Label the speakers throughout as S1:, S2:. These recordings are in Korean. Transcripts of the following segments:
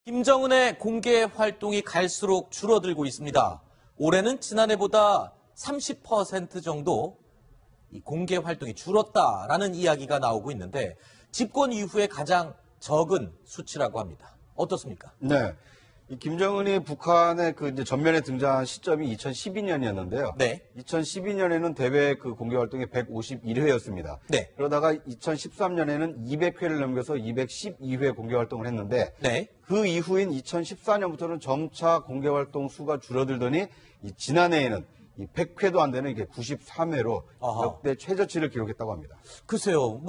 S1: 김정은의 공개 활동이 갈수록 줄어들고 있습니다. 올해는 지난해보다 30% 정도 이 공개 활동이 줄었다라는 이야기가 나오고 있는데 집권 이후에 가장 적은 수치라고 합니다. 어떻습니까?
S2: 네. 이 김정은이 북한의 이제 전면에 등장한 시점이 2012년이었는데요.
S1: 네.
S2: 2012년에는 대외 공개 활동이 151회였습니다.
S1: 네.
S2: 그러다가 2013년에는 200회를 넘겨서 212회 공개 활동을 했는데
S1: 네.
S2: 그 이후인 2014년부터는 점차 공개 활동 수가 줄어들더니 지난해에는 100회도 안 되는 이게 93회로 역대 최저치를 기록했다고 합니다.
S1: 글쎄요,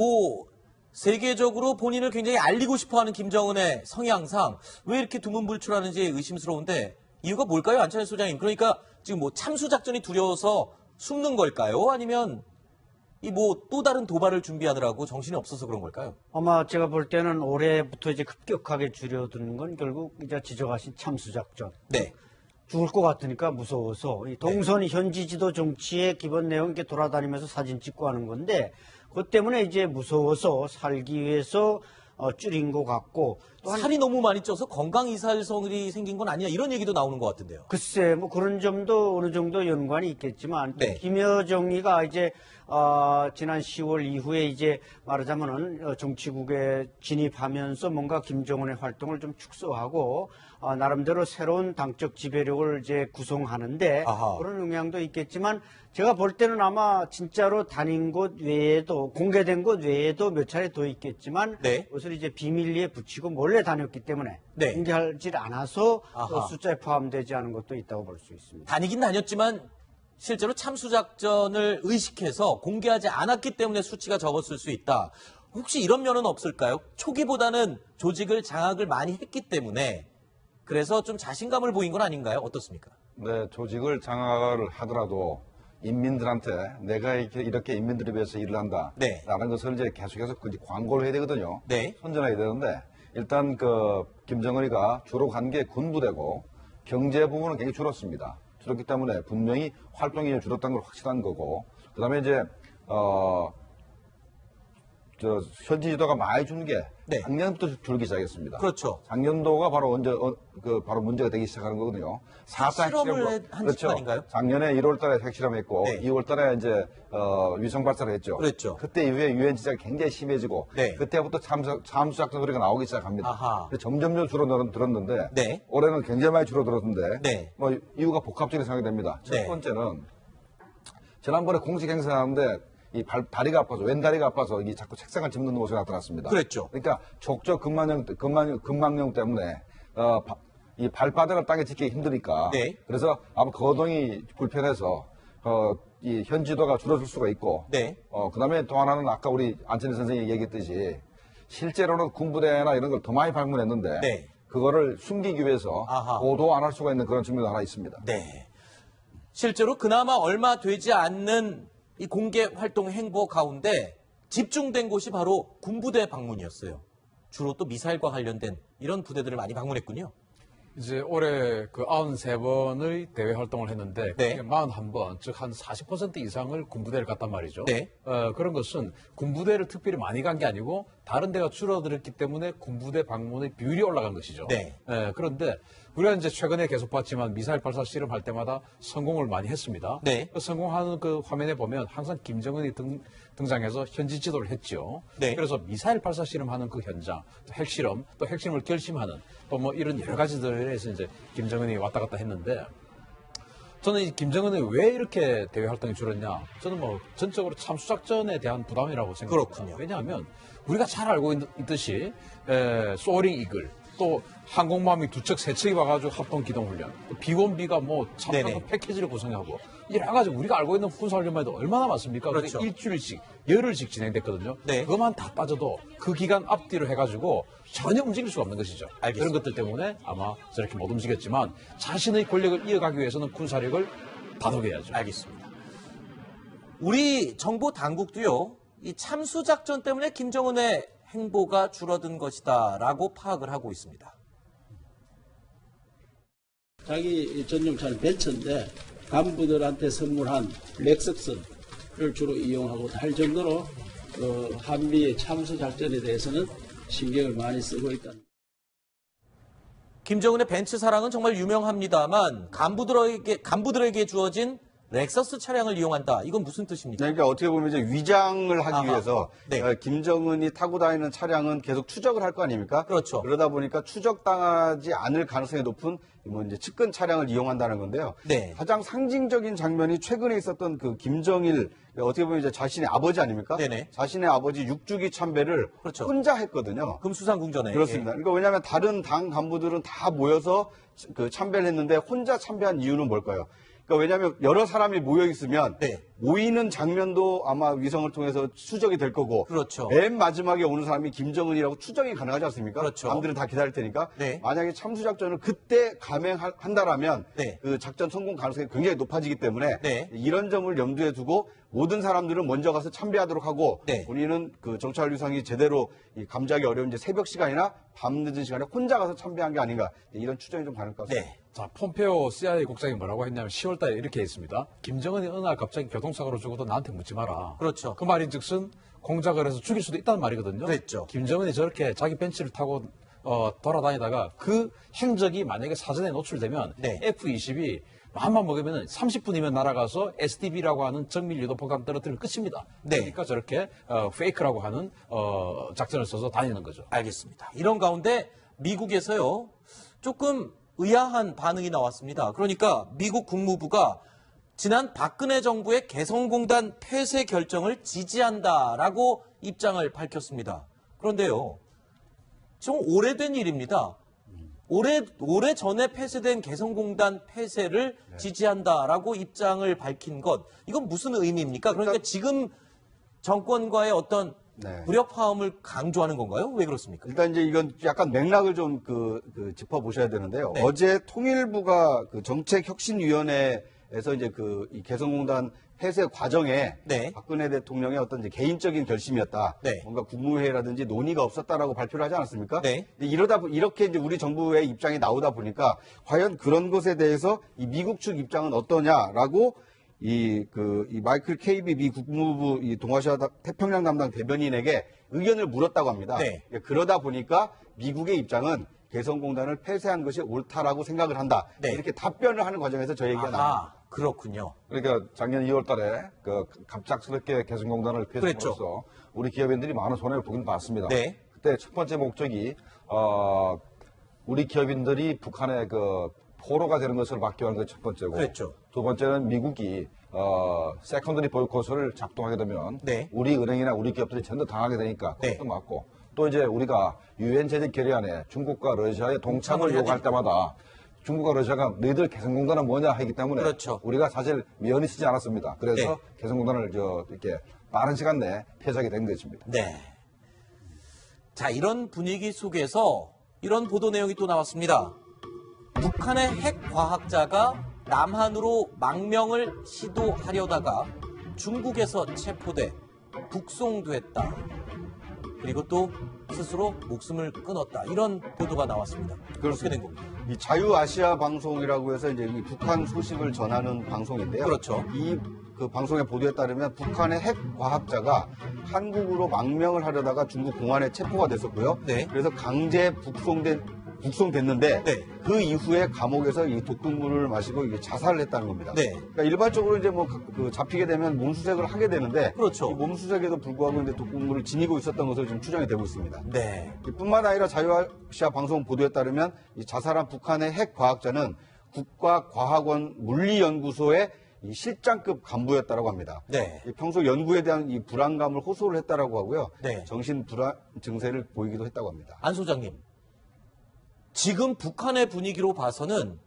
S1: 세계적으로 본인을 굉장히 알리고 싶어하는 김정은의 성향상 왜 이렇게 두문불출하는지 의심스러운데 이유가 뭘까요, 안찬일 소장님? 그러니까 지금 참수작전이 두려워서 숨는 걸까요? 아니면 또 다른 도발을 준비하느라고 정신이 없어서 그런 걸까요?
S3: 아마 제가 볼 때는 올해부터 이제 급격하게 줄여드는 건 결국 이제 지적하신 참수작전.
S1: 네.
S3: 죽을 것 같으니까 무서워서 이 동선 현지 지도 정치의 기본 내용 이렇게 돌아다니면서 사진 찍고 하는 건데 그것 때문에 이제 무서워서 살기 위해서 줄인 것 같고 또
S1: 살이 너무 많이 쪄서 건강 이살성이 생긴 건 아니냐 이런 얘기도 나오는 것 같은데요.
S3: 글쎄 그런 점도 어느 정도 연관이 있겠지만
S1: 네.
S3: 김여정이가 이제 지난 10월 이후에 이제 말하자면은 정치국에 진입하면서 뭔가 김정은의 활동을 좀 축소하고 나름대로 새로운 당적 지배력을 이제 구성하는데
S1: 아하.
S3: 그런 영향도 있겠지만 제가 볼 때는 아마 진짜로 다닌 곳 외에도 공개된 곳 외에도 몇 차례 더 있겠지만
S1: 네.
S3: 그것을 이제 비밀리에 붙이고 몰래 다녔기 때문에
S1: 네.
S3: 공개하지 않아서
S1: 아하.
S3: 숫자에 포함되지 않은 것도 있다고 볼 수 있습니다.
S1: 다니긴 다녔지만 실제로 참수작전을 의식해서 공개하지 않았기 때문에 수치가 적었을 수 있다. 혹시 이런 면은 없을까요? 초기보다는 조직을 장악을 많이 했기 때문에 그래서 좀 자신감을 보인 건 아닌가요? 어떻습니까?
S4: 네, 조직을 장악을 하더라도 인민들한테 내가 이렇게 인민들을 위해서 일을 한다.
S1: 네.
S4: 라는 것을 이제 계속해서 광고를 해야 되거든요.
S1: 네.
S4: 선전해야 되는데 일단 김정은이가 주로 간 게 군부대고 경제 부분은 굉장히 줄었습니다. 줄었기 때문에 분명히 활동이 줄었다는 걸 확실한 거고 그다음에 이제 현지 지도가 많이 준 게
S1: 네.
S4: 작년부터 줄기 시작했습니다.
S1: 그렇죠.
S4: 작년도가 바로 바로 문제가 되기 시작하는 거거든요. 4차
S1: 실험을 한
S4: 그렇죠.
S1: 아닌가요?
S4: 작년에 1월달에 핵실험했고
S1: 네.
S4: 2월달에 이제 위성 발사를 했죠.
S1: 그랬죠.
S4: 그때 이후에 유엔 지적이 굉장히 심해지고
S1: 네.
S4: 그때부터 참수작전 소리가 나오기 시작합니다.
S1: 아하.
S4: 점점 줄어들었는데
S1: 네.
S4: 올해는 굉장히 많이 줄어들었는데
S1: 네.
S4: 이유가 복합적인 생각이 됩니다. 첫
S1: 네.
S4: 번째는 지난번에 공식 행사하는데 다리가 아파서 왼다리가 아파서 자꾸 책상을 짚는 모습이 나타났습니다.
S1: 그랬죠.
S4: 그러니까 족저 근막염 때문에 이 발바닥을 땅에 짚기 힘드니까
S1: 네.
S4: 그래서 아마 거동이 불편해서 이 현지도가 줄어들 수가 있고
S1: 네.
S4: 그다음에 또 하나는 아까 우리 안철희 선생님이 얘기했듯이 실제로는 군부대나 이런 걸 더 많이 방문했는데
S1: 네.
S4: 그거를 숨기기 위해서
S1: 아하.
S4: 보도 안 할 수가 있는 그런 측면도 하나 있습니다.
S1: 네. 실제로 그나마 얼마 되지 않는 이 공개 활동 행보 가운데 집중된 곳이 바로 군부대 방문이었어요. 주로 또 미사일과 관련된 이런 부대들을 많이 방문했군요.
S5: 이제 올해 93번의 대외 활동을 했는데
S1: 네.
S5: 41번, 즉 한 40% 이상을 군부대를 갔단 말이죠.
S1: 네.
S5: 그런 것은 군부대를 특별히 많이 간 게 아니고 다른 데가 줄어들었기 때문에 군부대 방문의 비율이 올라간 것이죠.
S1: 네.
S5: 그런데 우리가 이제 최근에 계속 봤지만 미사일 발사 실험할 때마다 성공을 많이 했습니다.
S1: 네.
S5: 성공하는 그 화면에 보면 항상 김정은이 등장해서 현지 지도를 했죠.
S1: 네.
S5: 그래서 미사일 발사 실험하는 그 현장, 또 핵실험, 또 핵실험을 결심하는 또 이런 여러 가지들에서 이제 김정은이 왔다 갔다 했는데 저는 이 김정은이 왜 이렇게 대외 활동이 줄었냐? 저는 전적으로 참수작전에 대한 부담이라고 생각합니다.
S1: 그렇군요.
S5: 왜냐하면 우리가 잘 알고 있듯이 소어링 이글 또 항공모함이 2척, 3척이 와가지고 합동기동훈련, 또 B1B가 참가한 패키지를 구성하고 여러 가지 우리가 알고 있는 군사훈련만 해도 얼마나 많습니까?
S1: 그렇죠.
S5: 일주일씩, 열흘씩 진행됐거든요.
S1: 네.
S5: 그것만 다 빠져도 그 기간 앞뒤로 해가지고 전혀 움직일 수가 없는 것이죠.
S1: 알겠습니다.
S5: 그런 것들 때문에 아마 저렇게 못 움직였지만 자신의 권력을 이어가기 위해서는 군사력을 다독여야죠.
S1: 알겠습니다. 우리 정보 당국도요, 이 참수작전 때문에 김정은의 행보가 줄어든 것이다라고 파악을 하고 있습니다.
S6: 자기 전용차는 벤츠인데 간부들한테 선물한 렉석스를 주로 이용하고 할 정도로 한미의 참수 작전에 대해서는 신경을 많이 쓰고 있다.
S1: 김정은의 벤츠 사랑은 정말 유명합니다만 간부들에게 주어진 렉서스 차량을 이용한다. 이건 무슨 뜻입니까?
S2: 그러니까 어떻게 보면 이제 위장을 하기
S1: 아하.
S2: 위해서
S1: 네.
S2: 김정은이 타고 다니는 차량은 계속 추적을 할 거 아닙니까?
S1: 그렇죠.
S2: 그러다 보니까 추적당하지 않을 가능성이 높은 뭐 이제 측근 차량을 이용한다는 건데요.
S1: 네.
S2: 가장 상징적인 장면이 최근에 있었던 그 김정일 어떻게 보면 이제 자신의 아버지 아닙니까?
S1: 네네.
S2: 자신의 아버지 6주기 참배를
S1: 그렇죠.
S2: 혼자 했거든요.
S1: 금수산궁전에.
S2: 그렇습니다. 그러니까 왜냐하면 다른 당 간부들은 다 모여서 그 참배를 했는데 혼자 참배한 이유는 뭘까요? 그러니까 왜냐하면 여러 사람이 모여 있으면
S1: 네.
S2: 모이는 장면도 아마 위성을 통해서 추적이 될 거고
S1: 그렇죠.
S2: 맨 마지막에 오는 사람이 김정은이라고 추정이 가능하지 않습니까?
S1: 그렇죠.
S2: 남들은 다 기다릴 테니까
S1: 네.
S2: 만약에 참수작전을 그때 감행한다라면
S1: 네.
S2: 그 작전 성공 가능성이 굉장히 높아지기 때문에
S1: 네.
S2: 이런 점을 염두에 두고 모든 사람들은 먼저 가서 참배하도록 하고
S1: 네.
S2: 본인은 그 정찰 위성이 제대로 이 감지하기 어려운 이제 새벽 시간이나 밤 늦은 시간에 혼자 가서 참배한 게 아닌가 이런 추정이 좀 가능할 것 같습니다.
S1: 네.
S5: 자, 폼페오 CIA 국장이 뭐라고 했냐면 10월 달에 이렇게 했습니다. 김정은이 어느 날 갑자기 교통사고로 죽어도 나한테 묻지 마라.
S1: 그렇죠.
S5: 그 말인 즉슨 공작을 해서 죽일 수도 있다는 말이거든요.
S1: 그랬죠.
S5: 김정은이 저렇게 자기 벤츠를 타고 돌아다니다가 그 행적이 만약에 사전에 노출되면
S1: 네.
S5: F-22 마음만 먹으면 30분이면 날아가서 SDB라고 하는 정밀 유도폭탄 떨어뜨리면 끝입니다.
S1: 네.
S5: 그러니까 저렇게 페이크라고 하는 작전을 써서 다니는 거죠.
S1: 알겠습니다. 이런 가운데 미국에서요, 조금 의아한 반응이 나왔습니다. 그러니까 미국 국무부가 지난 박근혜 정부의 개성공단 폐쇄 결정을 지지한다라고 입장을 밝혔습니다. 그런데요, 좀 오래된 일입니다. 오래 전에 폐쇄된 개성공단 폐쇄를 지지한다라고 입장을 밝힌 것, 이건 무슨 의미입니까? 그러니까 지금 정권과의 어떤
S2: 네.
S1: 무력화음을 강조하는 건가요? 왜 그렇습니까?
S2: 일단 이제 이건 약간 맥락을 좀 짚어보셔야 되는데요.
S1: 네.
S2: 어제 통일부가 그 정책혁신위원회에서 이제 이 개성공단 폐쇄 과정에
S1: 네.
S2: 박근혜 대통령의 어떤 이제 개인적인 결심이었다.
S1: 네.
S2: 뭔가 국무회의라든지 논의가 없었다라고 발표를 하지 않았습니까?
S1: 네.
S2: 이렇게 이제 우리 정부의 입장이 나오다 보니까 과연 그런 것에 대해서 이 미국 측 입장은 어떠냐라고 이 마이클 케이비 미 국무부 이 동아시아 태평양 담당 대변인에게 의견을 물었다고 합니다.
S1: 네.
S2: 그러다 보니까 미국의 입장은 개성공단을 폐쇄한 것이 옳다라고 생각을 한다.
S1: 네.
S2: 이렇게 답변을 하는 과정에서 저 얘기가 나옵니다.
S1: 그렇군요.
S4: 그러니까 작년 2월 달에 갑작스럽게 개성공단을 폐쇄함으로써 우리 기업인들이 많은 손해를 보긴 봤습니다.
S1: 네.
S4: 그때 첫 번째 목적이 우리 기업인들이 북한의 포로가 되는 것을 막기 위한 게 첫 번째고
S1: 그랬죠.
S4: 두 번째는 미국이 세컨더리 보이콧을 작동하게 되면
S1: 네.
S4: 우리 은행이나 우리 기업들이 전부 당하게 되니까
S1: 네.
S4: 그것도 맞고 또 이제 우리가 유엔 제재 결의안에 중국과 러시아의 동참을 요구할 때마다 중국과 러시아가 너희들 개성공단은 뭐냐 하기 때문에
S1: 그렇죠.
S4: 우리가 사실 면이 쓰지 않았습니다. 그래서
S1: 네.
S4: 개성공단을 이렇게 빠른 시간 내에 폐쇄하게 된 것입니다.
S1: 네. 자, 이런 분위기 속에서 이런 보도 내용이 또 나왔습니다. 북한의 핵 과학자가 남한으로 망명을 시도하려다가 중국에서 체포돼 북송됐다. 그리고 또 스스로 목숨을 끊었다. 이런 보도가 나왔습니다. 어떻게 된 겁니까?
S2: 이 자유아시아 방송이라고 해서 이제 이 북한 소식을 전하는 방송인데요.
S1: 그렇죠.
S2: 그 방송의 보도에 따르면 북한의 핵 과학자가 한국으로 망명을 하려다가 중국 공안에 체포가 됐었고요.
S1: 네.
S2: 그래서 강제 북송됐는데
S1: 네.
S2: 그 이후에 감옥에서 이 독극물을 마시고 이게 자살을 했다는 겁니다.
S1: 네.
S2: 그러니까 일반적으로 이제 잡히게 되면 몸수색을 하게 되는데
S1: 그렇죠.
S2: 이 몸수색에도 불구하고 이제 독극물을 지니고 있었던 것으로 지금 추정이 되고 있습니다.
S1: 네.
S2: 뿐만 아니라 자유아시아 방송 보도에 따르면 이 자살한 북한의 핵 과학자는 국가과학원 물리연구소의 이 실장급 간부였다고 합니다.
S1: 네.
S2: 평소 연구에 대한 이 불안감을 호소를 했다라고 하고요.
S1: 네.
S2: 정신 불안 증세를 보이기도 했다고 합니다.
S1: 안 소장님, 지금 북한의 분위기로 봐서는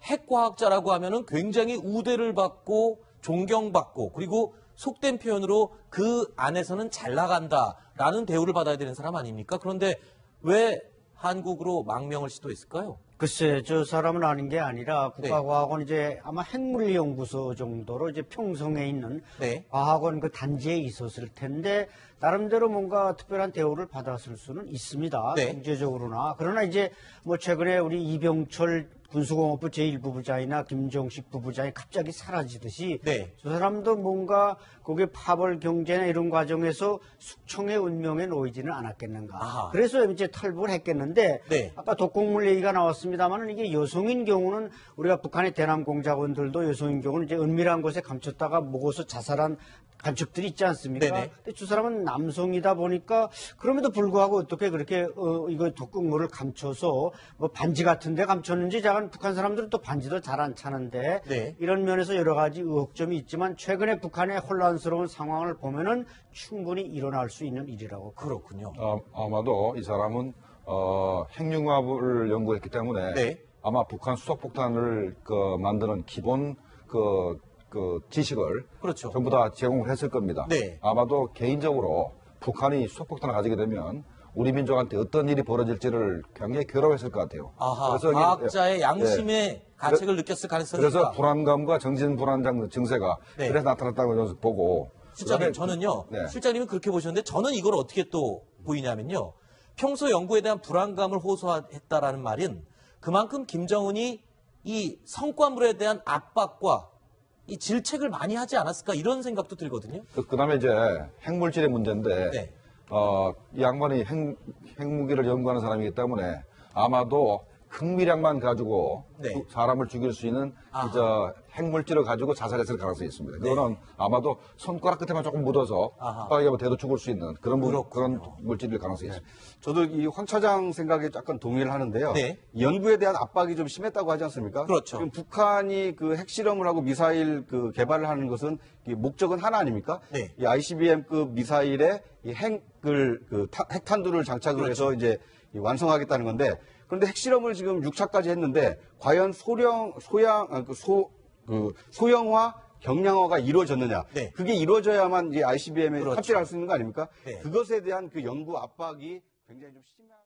S1: 핵과학자라고 하면은 굉장히 우대를 받고 존경받고 그리고 속된 표현으로 그 안에서는 잘 나간다라는 대우를 받아야 되는 사람 아닙니까? 그런데 왜 한국으로 망명을 시도했을까요?
S3: 글쎄, 저 사람은 아닌 게 아니라
S1: 네.
S3: 국가과학원 이제 아마 핵물리연구소 정도로 이제 평성에 있는
S1: 네.
S3: 과학원 그 단지에 있었을 텐데 나름대로 뭔가 특별한 대우를 받았을 수는 있습니다.
S1: 네.
S3: 경제적으로나. 그러나 이제 뭐 최근에 우리 이병철 군수공업부 제1부부장이나 김정식 부부장이 갑자기 사라지듯이
S1: 네.
S3: 저 사람도 뭔가 거기에 파벌 경제나 이런 과정에서 숙청의 운명에 놓이지는 않았겠는가.
S1: 아하.
S3: 그래서 이제 탈북을 했겠는데
S1: 네.
S3: 아까 독극물 얘기가 나왔습니다. 있습니다만 이게 여성인 경우는 우리가 북한의 대남 공작원들도 여성인 경우는 이제 은밀한 곳에 감췄다가 먹어서 자살한 간첩들이 있지 않습니까?
S1: 네네.
S3: 근데 두 사람은 남성이다 보니까 그럼에도 불구하고 어떻게 그렇게 이거 독극물을 감춰서 뭐 반지 같은데 감췄는지 작은 북한 사람들은 또 반지도 잘 안 차는데
S1: 네.
S3: 이런 면에서 여러 가지 의혹점이 있지만 최근에 북한의 혼란스러운 상황을 보면은 충분히 일어날 수 있는 일이라고.
S1: 그렇군요.
S4: 아마도 이 사람은 핵융합을 연구했기 때문에
S1: 네.
S4: 아마 북한 수소폭탄을 만드는 기본 그 지식을
S1: 그렇죠.
S4: 전부 다 제공을 했을 겁니다.
S1: 네.
S4: 아마도 개인적으로 북한이 수소폭탄을 가지게 되면 우리 민족한테 어떤 일이 벌어질지를 굉장히 괴로워했을 것 같아요.
S1: 아하,
S4: 이게-
S1: 과학자의
S4: 예.
S1: 양심의 가책을 느꼈을 가능성이
S4: 그래서
S1: 있다.
S4: 불안감과 정신 불안장 증세가
S1: 네.
S4: 그래서 나타났다고 저는 보고
S1: 실장님,
S4: 그다음에
S1: 저는요,
S4: 네.
S1: 실장님은 그렇게 보셨는데, 저는 이걸 어떻게 또 보이냐면요, 평소 연구에 대한 불안감을 호소했다라는 말은 그만큼 김정은이 이 성과물에 대한 압박과 이 질책을 많이 하지 않았을까, 이런 생각도 들거든요.
S4: 그다음에 이제 핵물질의 문제인데
S1: 네.
S4: 이 양반이 핵무기를 연구하는 사람이기 때문에 아마도 흥미량만 가지고
S1: 네.
S4: 사람을 죽일 수 있는
S1: 아하.
S4: 핵물질을 가지고 자살했을 가능성이 있습니다. 그거는 아마도 손가락 끝에만 조금 묻어서
S1: 아하.
S4: 빠르게 하면 대도 죽을 수 있는 그런
S1: 그렇군요.
S4: 그런 물질일 가능성이 있습니다.
S2: 저도 이 황 차장 생각에 약간 동의를 하는데요.
S1: 네.
S2: 연구에 대한 압박이 좀 심했다고 하지 않습니까?
S1: 그렇죠.
S2: 지금 북한이 그 핵실험을 하고 미사일 그 개발을 하는 이 목적은 하나 아닙니까?
S1: 네.
S2: 이 ICBM급 미사일에 이 핵탄두를 장착을
S1: 그렇죠.
S2: 해서 이제 이 완성하겠다는 건데, 그런데 핵실험을 지금 6차까지 했는데 과연 소형화 경량화가 이루어졌느냐?
S1: 네.
S2: 그게 이루어져야만 이 ICBM에
S1: 그렇죠.
S2: 탑재를 할 수 있는 거 아닙니까?
S1: 네.
S2: 그것에 대한 그 연구 압박이 굉장히 좀 심한.